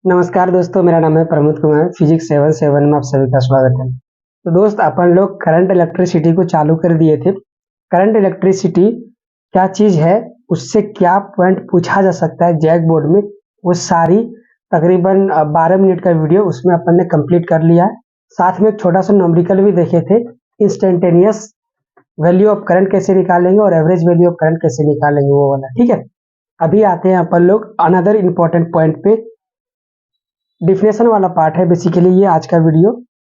नमस्कार दोस्तों, मेरा नाम है प्रमोद कुमार। फिजिक्स 77 में आप सभी का स्वागत है। तो दोस्त, अपन लोग करंट इलेक्ट्रिसिटी को चालू कर दिए थे। करंट इलेक्ट्रिसिटी क्या चीज़ है, उससे क्या पॉइंट पूछा जा सकता है जैक बोर्ड में, वो सारी तकरीबन 12 मिनट का वीडियो उसमें अपन ने कंप्लीट कर लिया है। साथ में एक छोटा सा न्यूमेरिकल भी देखे थे, इंस्टेंटेनियस वैल्यू ऑफ करंट कैसे निकालेंगे और एवरेज वैल्यू ऑफ करंट कैसे निकालेंगे, वो वाला। ठीक है, अभी आते हैं अपन लोग अनदर इम्पोर्टेंट पॉइंट पे। डिफिनेशन वाला पार्ट है बेसिकली ये आज का वीडियो।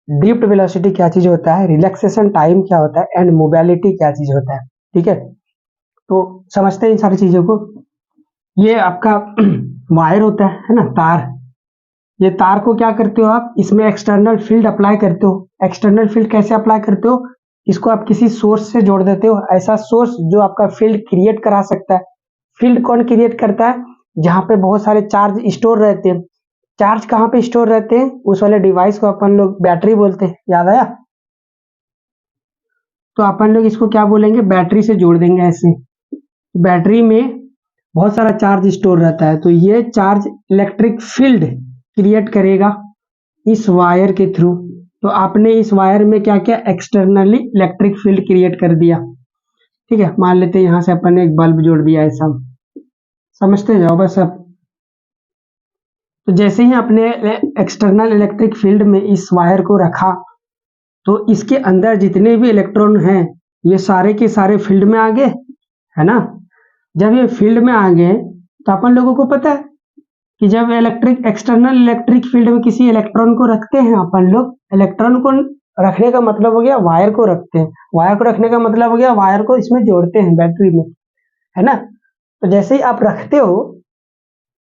ड्रिफ्ट वेलोसिटी क्या चीज होता है, रिलैक्सेशन टाइम क्या होता है, एंड मोबिलिटी क्या चीज होता है। ठीक है, तो समझते हैं इन सारी चीजों को। ये आपका वायर होता है ना, तार। ये तार को क्या करते हो आप, इसमें एक्सटर्नल फील्ड अप्लाई करते हो। एक्सटर्नल फील्ड कैसे अप्लाई करते हो, इसको आप किसी सोर्स से जोड़ देते हो, ऐसा सोर्स जो आपका फील्ड क्रिएट करा सकता है। फील्ड कौन क्रिएट करता है, जहाँ पे बहुत सारे चार्ज स्टोर रहते हैं। चार्ज कहाँ पे स्टोर रहते हैं, उस वाले डिवाइस को अपन लोग बैटरी बोलते हैं। याद आया? तो अपन लोग इसको क्या बोलेंगे, बैटरी से जोड़ देंगे ऐसे। बैटरी में बहुत सारा चार्ज स्टोर रहता है, तो ये चार्ज इलेक्ट्रिक फील्ड क्रिएट करेगा इस वायर के थ्रू। तो आपने इस वायर में क्या किया, एक्सटर्नली इलेक्ट्रिक फील्ड क्रिएट कर दिया। ठीक है, मान लेते हैं यहाँ से अपन ने एक बल्ब जोड़ दिया ऐसा। समझते जाओ बस अब। तो जैसे ही अपने एक्सटर्नल इलेक्ट्रिक फील्ड में इस वायर को रखा, तो इसके अंदर जितने भी इलेक्ट्रॉन हैं ये सारे के सारे फील्ड में आ गए, है ना। जब ये फील्ड में आ गए तो अपन लोगों को पता है कि जब एक्सटर्नल इलेक्ट्रिक फील्ड में किसी इलेक्ट्रॉन को रखते हैं अपन लोग, इलेक्ट्रॉन को रखने का मतलब हो गया वायर को रखते हैं। वायर को रखने का मतलब हो गया वायर को इसमें जोड़ते हैं बैटरी में, है ना। तो जैसे ही आप रखते हो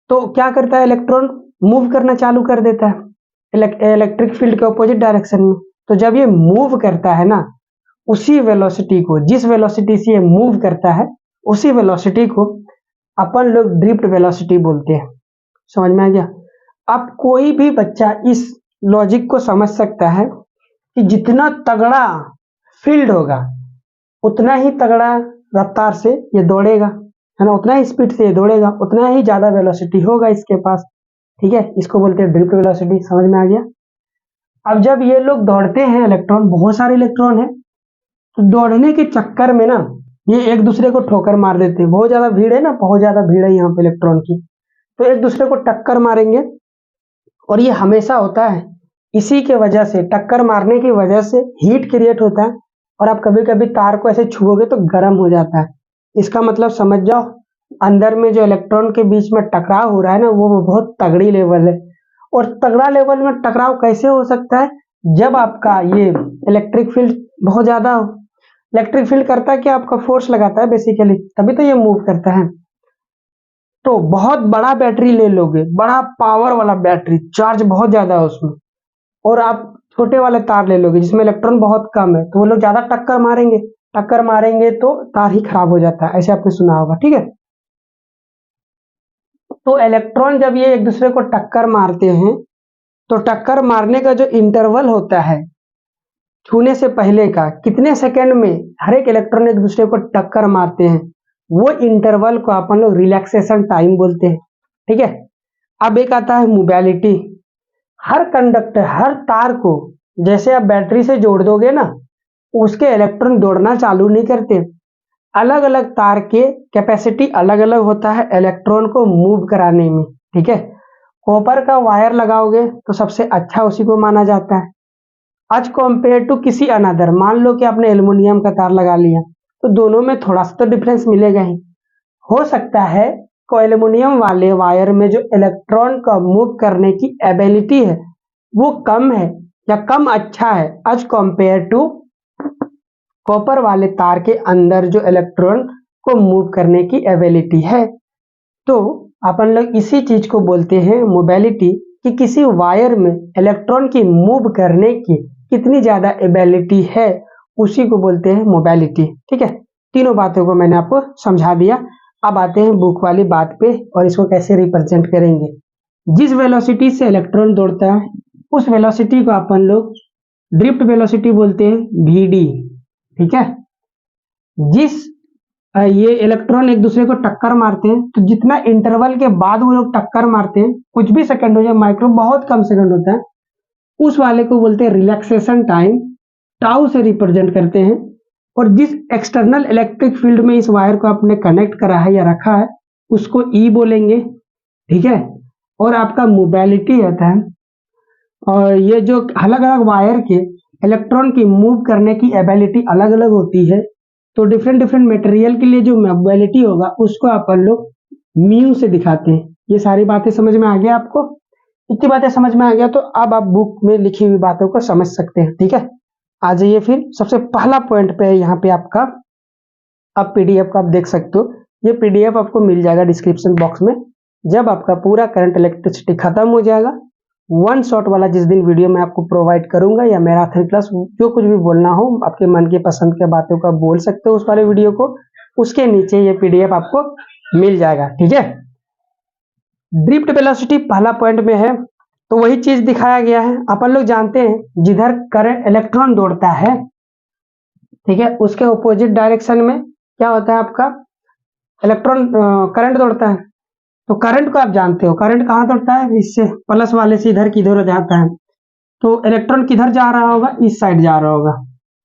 तो क्या करता है, इलेक्ट्रॉन मूव करना चालू कर देता है इलेक्ट्रिक फील्ड के ऑपोजिट डायरेक्शन में। तो जब ये मूव करता है ना, उसी वेलोसिटी को, जिस वेलोसिटी से ये मूव करता है, उसी वेलोसिटी को अपन लोग ड्रिफ्ट वेलोसिटी बोलते हैं। समझ में आ गया? अब कोई भी बच्चा इस लॉजिक को समझ सकता है कि जितना तगड़ा फील्ड होगा उतना ही तगड़ा रफ्तार से ये दौड़ेगा, है ना। उतना ही स्पीड से ये दौड़ेगा, उतना ही ज्यादा वेलोसिटी होगा इसके पास। ठीक है, इसको बोलते हैं ड्रिफ्ट वेलोसिटी। समझ में आ गया? अब जब ये लोग दौड़ते हैं, इलेक्ट्रॉन, बहुत सारे इलेक्ट्रॉन है, तो दौड़ने के चक्कर में ना ये एक दूसरे को ठोकर मार देते हैं। बहुत ज्यादा भीड़ है ना, बहुत ज्यादा भीड़ है यहाँ पे इलेक्ट्रॉन की, तो एक दूसरे को टक्कर मारेंगे। और ये हमेशा होता है, इसी के वजह से, टक्कर मारने की वजह से हीट क्रिएट होता है। और आप कभी कभी तार को ऐसे छुओगे तो गर्म हो जाता है। इसका मतलब समझ जाओ, अंदर में जो इलेक्ट्रॉन के बीच में टकराव हो रहा है ना, वो बहुत तगड़ी लेवल है। और तगड़ा लेवल में टकराव कैसे हो सकता है, जब आपका ये इलेक्ट्रिक फील्ड बहुत ज्यादा हो। इलेक्ट्रिक फील्ड करता है क्या, आपका फोर्स लगाता है बेसिकली, तभी तो ये मूव करता है। तो बहुत बड़ा बैटरी ले लोगे, बड़ा पावर वाला बैटरी, चार्ज बहुत ज्यादा है उसमें, और आप छोटे वाले तार ले लोगे जिसमें इलेक्ट्रॉन बहुत कम है, तो वो लोग ज्यादा टक्कर मारेंगे। टक्कर मारेंगे तो तार ही खराब हो जाता है, ऐसे आपने सुना होगा। ठीक है, तो इलेक्ट्रॉन जब ये एक दूसरे को टक्कर मारते हैं, तो टक्कर मारने का जो इंटरवल होता है छूने से पहले का, कितने सेकंड में हर एक इलेक्ट्रॉन एक दूसरे को टक्कर मारते हैं, वो इंटरवल को अपन लोग रिलैक्सेशन टाइम बोलते हैं। ठीक है, अब एक आता है मोबिलिटी। हर कंडक्टर, हर तार को जैसे आप बैटरी से जोड़ दोगे ना, उसके इलेक्ट्रॉन दौड़ना चालू नहीं करते। अलग अलग तार के कैपेसिटी अलग अलग होता है इलेक्ट्रॉन को मूव कराने में। ठीक है, कॉपर का वायर लगाओगे तो सबसे अच्छा उसी को माना जाता है आज कंपेयर टू किसी अनदर। मान लो कि आपने एल्युमिनियम का तार लगा लिया, तो दोनों में थोड़ा सा तो डिफरेंस मिलेगा ही। हो सकता है कि एल्युमिनियम वाले वायर में जो इलेक्ट्रॉन का मूव करने की एबिलिटी है वो कम है या कम अच्छा है एज कंपेयर टू कॉपर वाले तार के अंदर जो इलेक्ट्रॉन को मूव करने की एबिलिटी है। तो अपन लोग इसी चीज को बोलते हैं मोबिलिटी, कि किसी वायर में इलेक्ट्रॉन की मूव करने की कितनी ज्यादा एबिलिटी है, उसी को बोलते हैं मोबिलिटी। ठीक है, तीनों बातों को मैंने आपको समझा दिया। अब आते हैं बुक वाली बात पे, और इसको कैसे रिप्रेजेंट करेंगे। जिस वेलोसिटी से इलेक्ट्रॉन दौड़ता है उस वेलोसिटी को अपन लोग ड्रिफ्ट वेलोसिटी बोलते हैं, VD। ठीक है, जिस ये इलेक्ट्रॉन एक दूसरे को टक्कर मारते हैं, तो जितना इंटरवल के बाद वो लोग टक्कर मारते हैं, कुछ भी सेकंड हो जाए, माइक्रो बहुत कम सेकंड होता है, उस वाले को बोलते हैं रिलैक्सेशन टाइम, टाउ से रिप्रेजेंट करते हैं। और जिस एक्सटर्नल इलेक्ट्रिक फील्ड में इस वायर को आपने कनेक्ट करा है या रखा है, उसको ई बोलेंगे, ठीक है। और आपका मोबिलिटी रहता है, और ये जो अलग अलग वायर के इलेक्ट्रॉन की मूव करने की एबिलिटी अलग अलग होती है, तो डिफरेंट डिफरेंट मटेरियल के लिए जो मोबिलिटी होगा उसको अपन लोग म्यू से दिखाते हैं। ये सारी बातें समझ में आ गया आपको? इतनी बातें समझ में आ गया तो अब आप बुक में लिखी हुई बातों को समझ सकते हैं, ठीक है। आ जाइए फिर सबसे पहला पॉइंट पे है यहाँ पे आपका, आप पीडीएफ का आप देख सकते हो, ये पीडीएफ आपको मिल जाएगा डिस्क्रिप्शन बॉक्स में। जब आपका पूरा करंट इलेक्ट्रिसिटी खत्म हो जाएगा, वन शॉट वाला जिस दिन वीडियो मैं आपको प्रोवाइड करूंगा, या मैराथन क्लास, जो कुछ भी बोलना हो आपके मन की पसंद के बातों का बोल सकते हो उस वाले वीडियो को, उसके नीचे ये पीडीएफ आपको मिल जाएगा, ठीक है। ड्रिफ्ट वेलोसिटी पहला पॉइंट में है, तो वही चीज दिखाया गया है। अपन लोग जानते हैं जिधर करंट इलेक्ट्रॉन दौड़ता है, ठीक है, उसके ऑपोजिट डायरेक्शन में क्या होता है आपका, इलेक्ट्रॉन करंट दौड़ता है। तो करंट को आप जानते हो, करंट कहाँ दौड़ता है, इससे प्लस वाले से इधर किधर जाता है, तो इलेक्ट्रॉन किधर जा रहा होगा, इस साइड जा रहा होगा,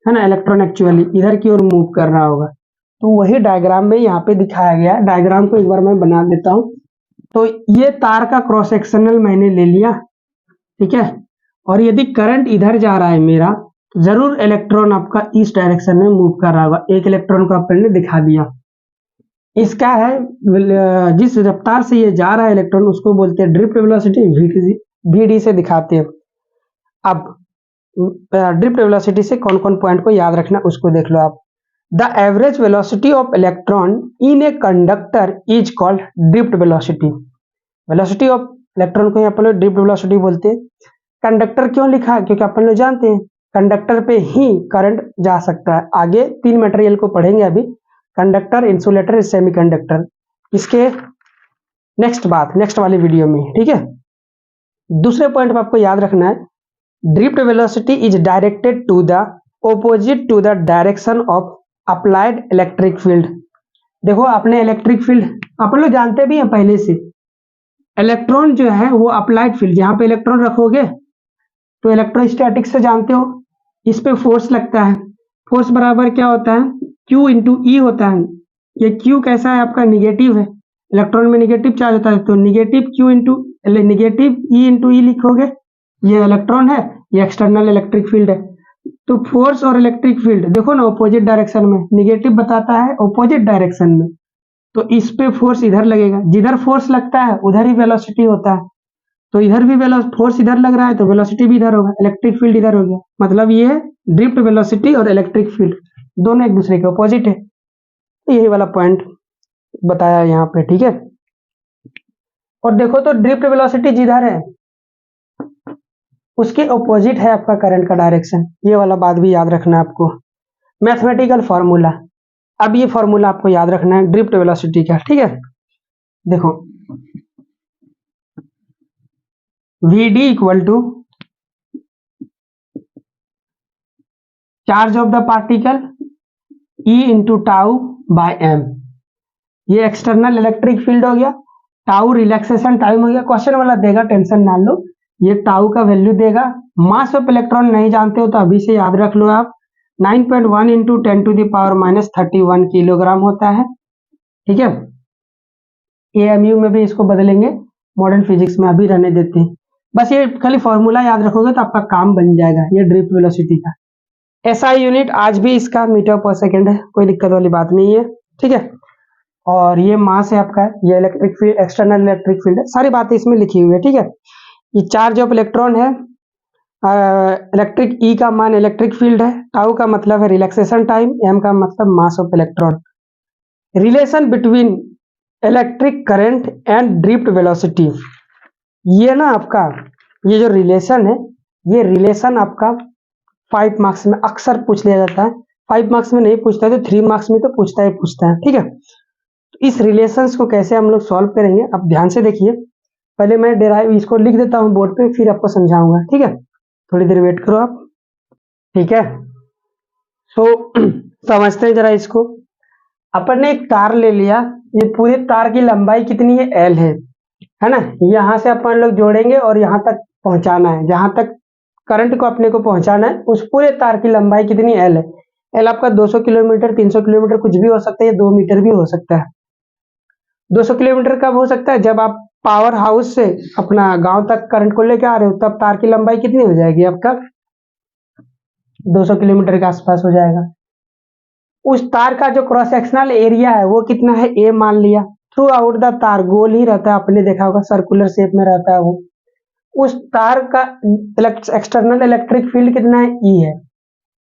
है ना। इलेक्ट्रॉन एक्चुअली इधर की ओर मूव कर रहा होगा, तो वही डायग्राम में यहाँ पे दिखाया गया है। डायग्राम को एक बार मैं बना देता हूँ। तो ये तार का क्रॉस सेक्शनल मैंने ले लिया, ठीक है। और यदि करंट इधर जा रहा है मेरा, तो जरूर इलेक्ट्रॉन आपका इस डायरेक्शन में मूव कर रहा होगा। एक इलेक्ट्रॉन को आपने दिखा दिया। इसका है जिस रफ्तार से ये जा रहा है इलेक्ट्रॉन, उसको बोलते हैं ड्रिफ्ट वेलोसिटी, वीडी से दिखाते हैं। अब ड्रिफ्ट वेलोसिटी से कौन कौन पॉइंट को याद रखना उसको देख लो आप। The average velocity of electron in a conductor is called drift velocity. Velocity of electron को अपन लोग ड्रिफ्ट वेलोसिटी बोलते हैं। कंडक्टर क्यों लिखा है, क्योंकि अपन लोग जानते हैं कंडक्टर पे ही करंट जा सकता है। आगे 3 मटेरियल को पढ़ेंगे अभी, कंडक्टर, इंसुलेटर, सेमीकंडक्टर, इसके नेक्स्ट वाली वीडियो में, ठीक है। दूसरे पॉइंट पे आपको याद रखना है, drift velocity is directed to the opposite to the direction of applied electric field. देखो आपने इलेक्ट्रिक फील्ड अपन लोग जानते भी हैं पहले से, इलेक्ट्रॉन जो है वो अप्लाइड फील्ड, जहां पे इलेक्ट्रॉन रखोगे तो इलेक्ट्रोस्टैटिक्स से जानते हो, इस पे फोर्स लगता है। फोर्स बराबर क्या होता है, Q इंटू ई होता है। ये Q कैसा है आपका, निगेटिव है, इलेक्ट्रॉन में निगेटिव चार्ज होता है, तो negative Q into negative e into e लिखोगे, ये इलेक्ट्रॉन है, ये एक्सटर्नल इलेक्ट्रिक फील्ड है। तो फोर्स और इलेक्ट्रिक फील्ड देखो ना, ऑपोजिट डायरेक्शन में, निगेटिव बताता है ऑपोजिट डायरेक्शन में, तो इस पे फोर्स इधर लगेगा, जिधर फोर्स लगता है उधर ही वेलोसिटी होता है। तो इधर भी फोर्स इधर लग रहा है तो वेलोसिटी भी इधर होगा, इलेक्ट्रिक फील्ड इधर हो गया। मतलब ये ड्रिफ्ट वेलोसिटी और इलेक्ट्रिक फील्ड दोनों एक दूसरे के अपोजिट है। तो यही वाला पॉइंट बताया यहाँ पे, ठीक है। और देखो तो ड्रिफ्ट वेलोसिटी जिधर है उसके अपोजिट है आपका करंट का डायरेक्शन। ये वाला बात भी याद रखना है आपको। मैथमेटिकल फॉर्मूला, अब ये फॉर्मूला आपको याद रखना है ड्रिफ्ट वेलोसिटी का, ठीक है। देखो Vd equal to charge of the particle E into tau by m. ये एक्सटर्नल इलेक्ट्रिक फील्ड हो गया, टाउ रिलैक्सेशन टाइम हो गया। क्वेश्चन वाला देगा, टेंशन ना लो, ये टाउ का वैल्यू देगा। मास ऑफ इलेक्ट्रॉन नहीं जानते हो तो अभी से याद रख लो आप, 9.1 इंटू 10⁻³ किलोग्राम होता है, ठीक है। एएमयू में भी इसको बदलेंगे, मॉडर्न फिजिक्स में अभी रहने देते हैं। बस ये खाली फॉर्मूला याद रखोगे तो आपका काम बन जाएगा, ये ड्रिफ्ट वेलोसिटी का। एसआई यूनिट आज भी इसका मीटर पर सेकेंड है, कोई दिक्कत वाली बात नहीं है, ठीक है। और ये मास है आपका, ये electric field, external electric field है, सारी बातें इसमें लिखी हुई है, ठीक है। ये चार्ज ऑफ इलेक्ट्रॉन है, इलेक्ट्रिक ई का मान इलेक्ट्रिक फील्ड है, टाउ का मतलब है रिलैक्सेशन टाइम, एम का मतलब mass of electron. Relation between electric current and drift velocity, ये ना आपका ये जो रिलेशन है, ये रिलेशन आपका 5 मार्क्स में अक्सर पूछ लिया जाता है। 5 मार्क्स में नहीं पूछता है तो 3 मार्क्स में तो पूछता है, ठीक है। तो इस रिलेशंस को कैसे हम लोग सॉल्व करेंगे, अब ध्यान से देखिए। पहले मैं डेराइव इसको लिख देता हूँ बोर्ड पे, फिर आपको समझाऊंगा, ठीक है। थोड़ी देर वेट करो आप, ठीक है। सो समझते हैं जरा इसको। अपन ने एक तार ले लिया, ये पूरे तार की लंबाई कितनी है, एल है ना। यहाँ से अपन लोग जोड़ेंगे और यहाँ तक पहुंचाना है, जहां तक करंट को अपने को पहुंचाना है उस पूरे तार की लंबाई कितनी, एल है। एल आपका 200 किलोमीटर, 300 किलोमीटर कुछ भी हो सकता है, 2 मीटर भी हो सकता है। 200 किलोमीटर कब हो सकता है, जब आप पावर हाउस से अपना गांव तक करंट को लेके आ रहे हो, तब तार की लंबाई कितनी हो जाएगी आपका, 200 किलोमीटर के आसपास हो जाएगा। उस तार का जो क्रॉस सेक्शनल एरिया है वो कितना है, ए मान लिया। थ्रू आउट द तार गोल ही रहता है, आपने देखा होगा सर्कुलर शेप में रहता है वो। उस तार का एक्सटर्नल इलेक्ट्रिक फील्ड कितना है, ई है।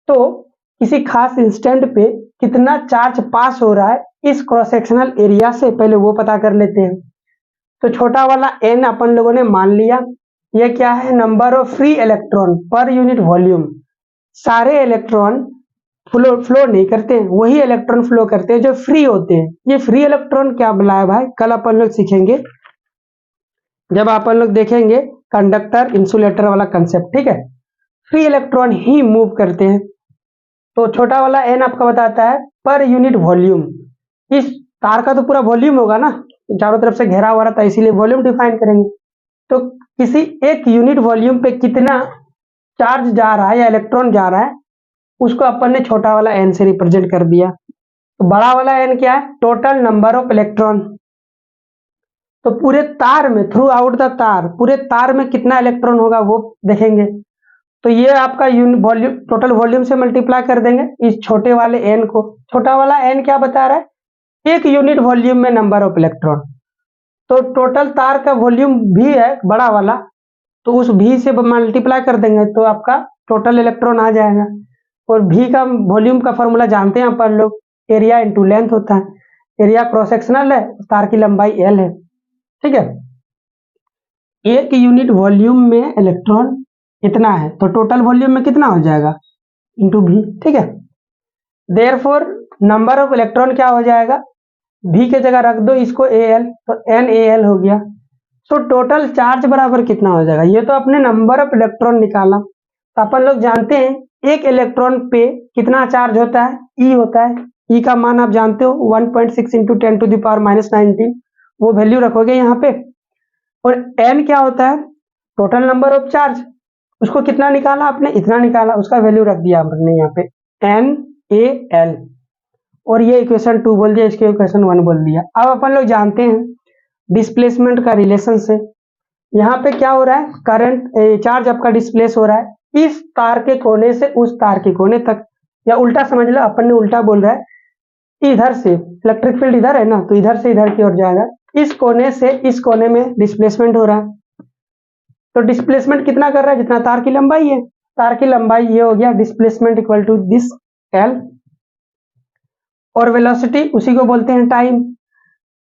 तो किसी खास इंस्टेंट पे कितना चार्ज पास हो रहा है इस क्रॉस सेक्शनल एरिया से, पहले वो पता कर लेते हैं। तो छोटा वाला एन अपन लोगों ने मान लिया, यह क्या है, number of free electron per unit volume. सारे इलेक्ट्रॉन फ्लो नहीं करते हैं, वही इलेक्ट्रॉन फ्लो करते हैं जो फ्री होते हैं। ये फ्री इलेक्ट्रॉन क्या बुलाया भाई, कल अपन लोग सीखेंगे जब अपन लोग देखेंगे कंडक्टर इंसुलेटर वाला कंसेप्ट, ठीक है। फ्री इलेक्ट्रॉन ही मूव करते हैं। तो छोटा वाला एन आपका बताता है पर यूनिट वॉल्यूम। इस तार का तो पूरा वॉल्यूम होगा ना, चारों तरफ से घेरा हुआ रहता है, इसीलिए वॉल्यूम डिफाइन करेंगे। तो किसी एक यूनिट वॉल्यूम पे कितना चार्ज जा रहा है या इलेक्ट्रॉन जा रहा है, उसको अपन ने छोटा वाला एन से रिप्रेजेंट कर दिया। तो बड़ा वाला एन क्या है, टोटल नंबर ऑफ इलेक्ट्रॉन। तो पूरे तार में, थ्रू आउट द तार, पूरे तार में कितना इलेक्ट्रॉन होगा वो देखेंगे। तो ये आपका वॉल्यूम, टोटल वॉल्यूम से मल्टीप्लाई कर देंगे इस छोटे वाले एन को। छोटा वाला एन क्या बता रहा है, एक यूनिट वॉल्यूम में नंबर ऑफ इलेक्ट्रॉन। तो टोटल तार का वॉल्यूम भी है बड़ा वाला, तो उस भी से मल्टीप्लाई कर देंगे तो आपका टोटल इलेक्ट्रॉन आ जाएगा। और भी का वॉल्यूम का फॉर्मूला जानते हैं अपन लोग, एरिया इंटू लेंथ होता है। एरिया क्रॉस सेक्शनल है, तार की लंबाई एल है, ठीक है। एक यूनिट वॉल्यूम में इलेक्ट्रॉन इतना है, तो टोटल वॉल्यूम में कितना हो जाएगा, इंटू भी, ठीक है। देयरफॉर नंबर ऑफ इलेक्ट्रॉन क्या हो जाएगा, भी के जगह रख दो इसको ए एल, तो एन ए एल हो गया। तो टोटल चार्ज बराबर कितना हो जाएगा, ये तो अपने नंबर ऑफ इलेक्ट्रॉन निकाला। तो अपन लोग जानते हैं एक इलेक्ट्रॉन पे कितना चार्ज होता है, ई होता है। ई का मान आप जानते हो 1.6 इंटू 10⁻⁹ वो वैल्यू रखोगे यहाँ पे। और एन क्या होता है, टोटल नंबर ऑफ चार्ज, उसको कितना निकाला आपने, इतना निकाला, उसका वैल्यू रख दिया हमने यहाँ पे एन ए एल। और ये इक्वेशन 2 बोल दिया, इसके इक्वेशन 1 बोल दिया। अब अपन लोग जानते हैं डिस्प्लेसमेंट का रिलेशन से, यहाँ पे क्या हो रहा है, करंट चार्ज आपका डिस्प्लेस हो रहा है इस तार के कोने से उस तार के कोने तक, या उल्टा समझ लो, अपन ने उल्टा बोल रहा है, इधर से इलेक्ट्रिक फील्ड इधर है ना, तो इधर से इधर की ओर जाएगा, इस कोने से इस कोने में डिस्प्लेसमेंट हो रहा है। तो डिस्प्लेसमेंट कितना कर रहा है, जितना तार की लंबाई है। तार की लंबाई ये हो गया, displacement equal to this L, और वेलोसिटी उसी को बोलते हैं टाइम।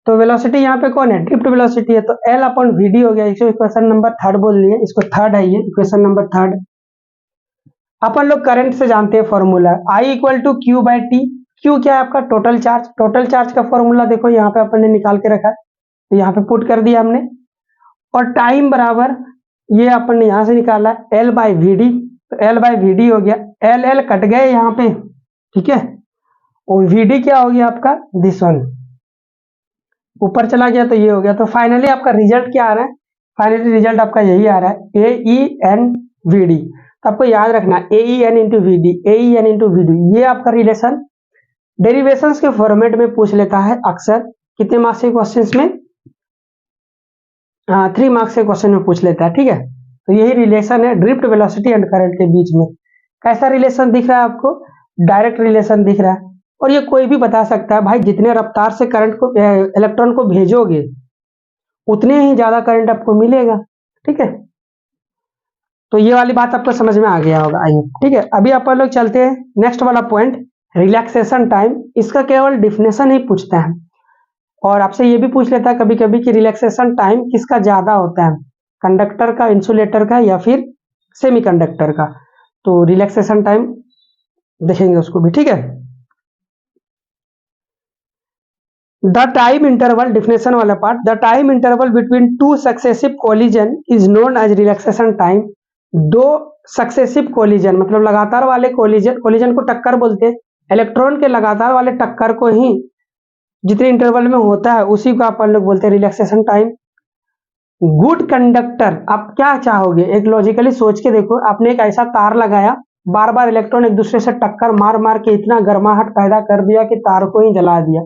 तो वेलोसिटी यहाँ पे कौन है, ड्रिफ्ट वेलोसिटी है, तो एल अपॉन वी डी हो गया। इसको इक्वेशन नंबर 3 बोल लिए, इसको थर्ड है, ये इक्वेशन नंबर 3। अपन लोग करंट से जानते हैं formula, I equal to Q by T. Q क्या है आपका, टोटल चार्ज। टोटल चार्ज का फॉर्मूला देखो यहाँ पे अपन ने निकाल के रखा है, तो यहाँ पे पुट कर दिया हमने। और टाइम बराबर ये अपन ने यहाँ से निकाला एल बाई वी डी, तो एल बाई वी डी हो गया, एल एल कट गए यहाँ पे, ठीक है। और वी डी क्या हो गया आपका, दिस वन ऊपर चला गया, तो ये हो गया। तो फाइनली आपका रिजल्ट क्या आ रहा है, फाइनली रिजल्ट आपका यही आ रहा है, A E N V D. तो आपको याद रखना A E N into V D, A E N into V D, ये आपका रिलेशन डेरिवेशंस के फॉर्मेट में पूछ लेता है अक्सर। कितने मार्क्स के क्वेश्चंस में, 3 मार्क्स के क्वेश्चन में पूछ लेता है, ठीक है। तो यही रिलेशन है ड्रिफ्ट वेलोसिटी एंड करंट के बीच में। कैसा रिलेशन दिख रहा है आपको, डायरेक्ट रिलेशन दिख रहा है। और ये कोई भी बता सकता है भाई, जितने रफ्तार से करंट को, इलेक्ट्रॉन को भेजोगे उतने ही ज्यादा करंट आपको मिलेगा, ठीक है। तो ये वाली बात आपको समझ में आ गया होगा, आइए, ठीक है। अभी अपन लोग चलते हैं नेक्स्ट वाला पॉइंट, रिलैक्सेशन टाइम। इसका केवल डिफिनेशन ही पूछता है, और आपसे ये भी पूछ लेता है कभी कभी कि रिलैक्सेशन टाइम किसका ज्यादा होता है, कंडक्टर का, इंसुलेटर का, या फिर सेमीकंडक्टर का। तो रिलैक्सेशन टाइम देखेंगे उसको भी, ठीक है। द टाइम इंटरवल, डिफिनेशन वाला part, the time interval between two successive collision is known age relaxation time. दो सक्सेसिव कोलिजन मतलब लगातार वाले कोलिजन, कोलिजन को टक्कर बोलते हैं, इलेक्ट्रॉन के लगातार वाले टक्कर को ही जितने इंटरवल में होता है उसी को अपन लोग बोलते हैं रिलैक्सेशन टाइम। गुड कंडक्टर, आप क्या चाहोगे, एक लॉजिकली सोच के देखो, आपने एक ऐसा तार लगाया, बार बार इलेक्ट्रॉन एक दूसरे से टक्कर मार मार के इतना गर्माहट पैदा कर दिया कि तार को ही जला दिया,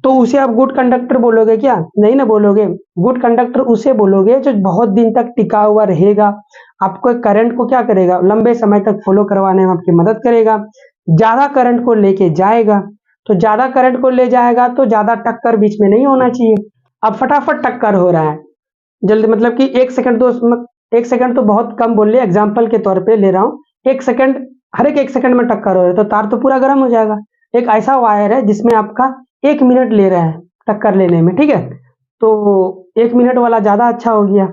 तो उसे आप गुड कंडक्टर बोलोगे क्या? नहीं ना बोलोगे। गुड कंडक्टर उसे बोलोगे जो बहुत दिन तक टिका हुआ रहेगा, आपको करंट को क्या करेगा, लंबे समय तक फॉलो करवाने में आपकी मदद करेगा, ज्यादा करंट को लेके जाएगा। तो ज्यादा करंट को ले जाएगा तो ज्यादा टक्कर बीच में नहीं होना चाहिए। अब फटाफट टक्कर हो रहा है जल्दी, मतलब कि 1 सेकंड, 1 सेकंड तो बहुत कम बोल लिया, एग्जाम्पल के तौर पे ले रहा हूँ। 1 सेकंड, हर एक 1 सेकंड में टक्कर हो रहा है तो तार तो पूरा गर्म हो जाएगा। एक ऐसा वायर है जिसमें आपका 1 मिनट ले रहा है टक्कर लेने में, ठीक है, तो 1 मिनट वाला ज्यादा अच्छा हो गया।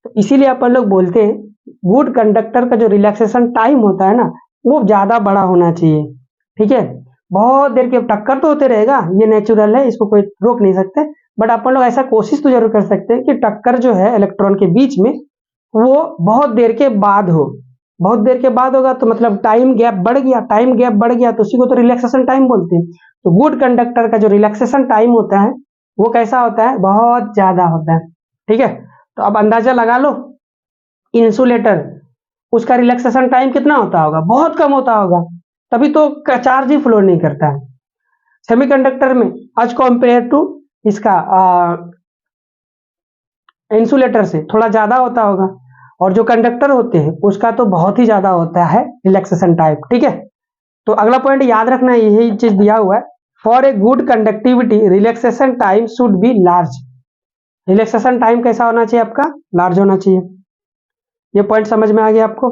तो इसीलिए अपन लोग बोलते हैं गुड कंडक्टर का जो रिलैक्सेशन टाइम होता है ना, वो ज्यादा बड़ा होना चाहिए, ठीक है। बहुत देर के टक्कर तो होते रहेगा, ये नेचुरल है, इसको कोई रोक नहीं सकते, बट अपन लोग ऐसा कोशिश तो जरूर कर सकते हैं कि टक्कर जो है इलेक्ट्रॉन के बीच में वो बहुत देर के बाद हो। बहुत देर के बाद होगा तो मतलब टाइम गैप बढ़ गया, टाइम गैप बढ़ गया तो उसी को तो रिलैक्सेशन टाइम बोलते हैं। तो गुड कंडक्टर का जो रिलैक्सेशन टाइम होता है वो कैसा होता है, बहुत ज्यादा होता है, ठीक है। तो अब अंदाजा लगा लो, इंसुलेटर उसका रिलैक्सेशन टाइम कितना होता होगा, बहुत कम होता होगा, तभी तो चार्ज ही फ्लो नहीं करता है। सेमीकंडक्टर में आज कंपेयर टू इसका इंसुलेटर से थोड़ा ज्यादा होता होगा, और जो कंडक्टर होते हैं उसका तो बहुत ही ज्यादा होता है रिलैक्सेशन टाइम, ठीक है। तो अगला पॉइंट याद रखना, यही चीज दिया हुआ है, for a good conductivity relaxation time should be large. Relaxation time कैसा होना चाहिए आपका, लार्ज होना चाहिए। ये पॉइंट समझ में आ गया आपको।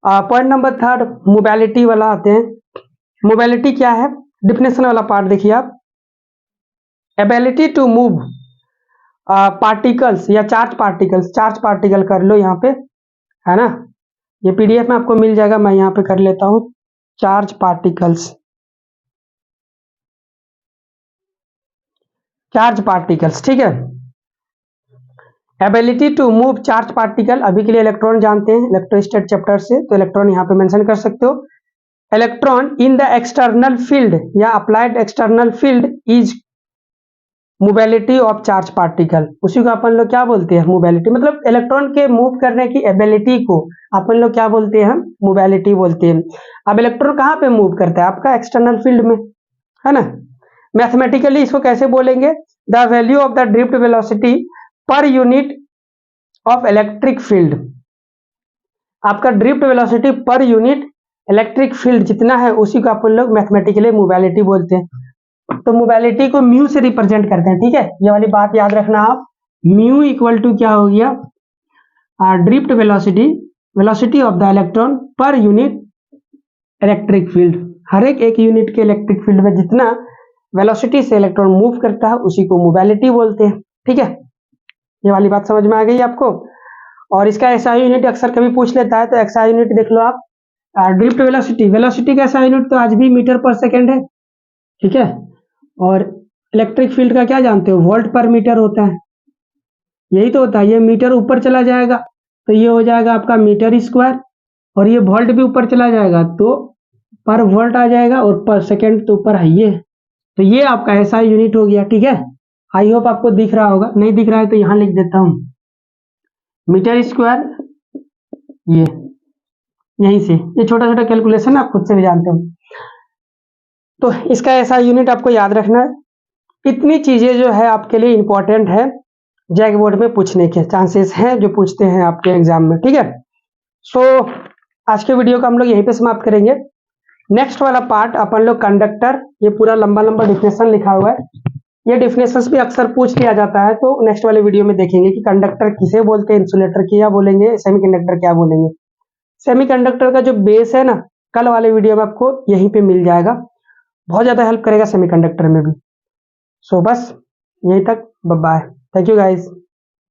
पॉइंट नंबर 3 मोबिलिटी वाला आते हैं। मोबिलिटी क्या है, डिफिनेशन वाला पार्ट देखिए आप। एबिलिटी टू मूव पार्टिकल्स या चार्ज पार्टिकल्स, चार्ज पार्टिकल कर लो यहाँ पे, है ना, ये पीडीएफ में आपको मिल जाएगा, मैं यहाँ पे कर लेता हूँ, चार्ज पार्टिकल्स, चार्ज पार्टिकल्स, ठीक है। Ability to move charge particle, अभी के लिए इलेक्ट्रॉन जानते हैं इलेक्ट्रोस्टैट चैप्टर से, तो इलेक्ट्रॉन यहाँ पे मेंशन कर सकते हो। Electron in the external field या applied external field is mobility of charge particle, उसी को अपन लोग क्या बोलते हैं, मोबिलिटी। मतलब इलेक्ट्रॉन के मूव करने की एबिलिटी को अपन लोग क्या बोलते हैं, मोबिलिटी बोलते हैं। अब इलेक्ट्रॉन कहाँ पे मूव करता है, आपका एक्सटर्नल फील्ड में, है ना। मैथमेटिकली इसको कैसे बोलेंगे, the value of the drift velocity per unit of electric field, आपका drift velocity per unit electric field जितना है उसी को अपन लोग मैथमेटिकली मोबिलिटी बोलते हैं। तो मोबिलिटी को म्यू से रिप्रेजेंट करते हैं, ठीक है, ये वाली बात याद रखना आप। म्यू इक्वल टू क्या हो गया, drift velocity, velocity of the electron per unit electric field, हर एक यूनिट के इलेक्ट्रिक फील्ड में जितना वेलोसिटी से इलेक्ट्रॉन मूव करता है उसी को मोबिलिटी बोलते हैं, ठीक है। ये वाली बात समझ में आ गई आपको। और इसका एसआई यूनिट अक्सर कभी पूछ लेता है, तो एसआई यूनिट देख लो आप, ड्रिफ्ट वेलोसिटी, वेलोसिटी का एसआई यूनिट तो आज भी मीटर पर सेकंड है, ठीक है। और इलेक्ट्रिक फील्ड का क्या जानते हो, वोल्ट पर मीटर होता है, यही तो होता है। ये मीटर ऊपर चला जाएगा तो ये हो जाएगा आपका मीटर स्क्वायर, और ये वोल्ट भी ऊपर चला जाएगा तो पर वोल्ट आ जाएगा, और पर सेकंड तो ऊपर है ये, तो ये आपका ऐसा यूनिट हो गया, ठीक है। आई होप आपको दिख रहा होगा, नहीं दिख रहा है तो यहां लिख देता हूं, मीटर स्क्वायर, ये यहीं से, ये छोटा छोटा कैलकुलेशन आप खुद से भी जानते हो। तो इसका ऐसा यूनिट आपको याद रखना है। इतनी चीजें जो है आपके लिए इंपॉर्टेंट है, जैक बोर्ड में पूछने के चांसेस हैं, जो पूछते हैं आपके एग्जाम में, ठीक है। सो आज के वीडियो को हम लोग यहीं पे समाप्त करेंगे। नेक्स्ट वाला पार्ट अपन लोग कंडक्टर, ये पूरा लंबा लंबा डिफिनेशन लिखा हुआ है, ये डिफिनेशंस भी अक्सर पूछ लिया जाता है, तो नेक्स्ट वाले वीडियो में देखेंगे कि कंडक्टर किसे बोलते हैं, इंसुलेटर क्या बोलेंगे, सेमीकंडक्टर क्या बोलेंगे। सेमीकंडक्टर का जो बेस है ना, कल वाले वीडियो में आपको यहीं पे मिल जाएगा, बहुत ज्यादा हेल्प करेगा सेमीकंडक्टर में भी। सो बस यहीं तक, bye bye, thank you guys.